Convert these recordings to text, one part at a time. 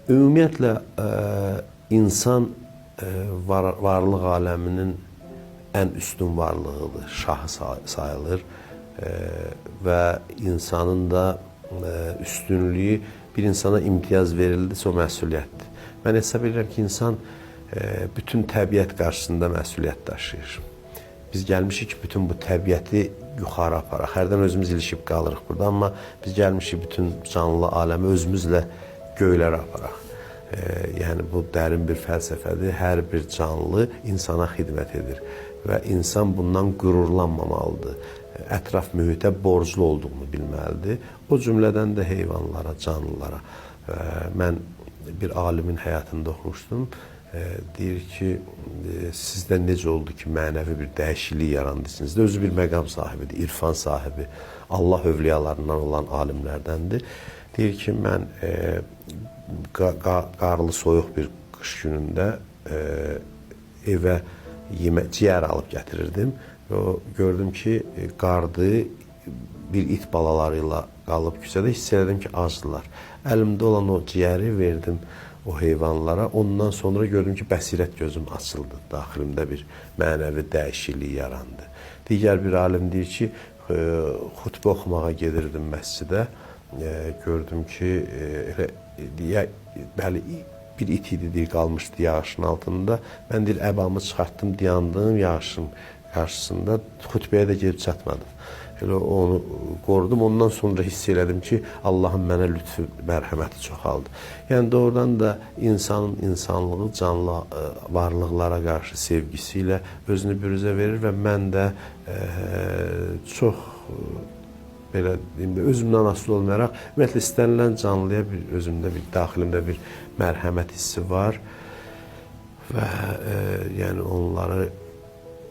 Ümumiyyətlə insan varlıq aləminin ən üstün varlığıdır, şahı sayılır və insanın da üstünlüyü bir insana imtiyaz verildisə o məsuliyyətdir. Mən hesab edirəm ki, insan bütün təbiət qarşısında məsuliyyət daşıyır. Biz gəlmişik ki, bütün bu təbiəti yuxarı aparaq. Hərdən özümüz ilişib qalırıq burada, amma biz gəlmişik bütün canlı aləmi özümüzlə göylərə aparaq. Yəni bu dərin bir fəlsəfədir. Hər bir canlı insana xidmət edir və insan bundan qürurlanmamalıdır. Ətraf mühitə borclu olduğunu bilməlidir. O cümlədən də heyvanlara, canlılara. Mən bir alimin həyatında oxumuşdum. Deyir ki, sizdə necə oldu ki, mənəvi bir dəyişiklik yarandı içinizdə. Özü bir məqam sahibidir, irfan sahibi, Allah övliyalarından olan alimlərdəndir. Deyir ki, mən qarlı, soyuq bir qış günündə evə ciyər alıb gətirirdim. Gördüm ki, qardı bir it balalarıyla qalıb küçədə, hiss elədim ki, acdılar. Əlimdə olan o ciyəri verdim o heyvanlara. Ondan sonra gördüm ki, bəsirət gözüm açıldı. Daxilimdə bir mənəvi dəyişiklik yarandı. Digər bir alim deyir ki, xutbə oxumağa gedirdim məscidə. Gördüm ki, bəli, bir it idi deyir, qalmışdı yağışın altında. Mən deyir, əbamı çıxartdım, dayandım yağışın qarşısında. Xutbəyə də gedib çatmadım. Elə onu qorudum. Ondan sonra hiss elədim ki, Allahın mənə lütfü, mərhəməti çoxaldı. Yəni doğrudan da insanın insanlığı canlı varlıqlara qarşı sevgisi ilə özünü büruzə verir və mən də çox belə deyim də özümdən asılı olmayaraq ümumiyyətlə istənilən canlıya özümdə bir daxilimdə bir mərhəmət hissi var və yəni onları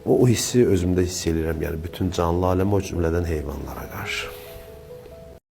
o hissi özümdə hiss edirəm, yəni bütün canlı aləm, o cümlədən heyvanlara qarşı.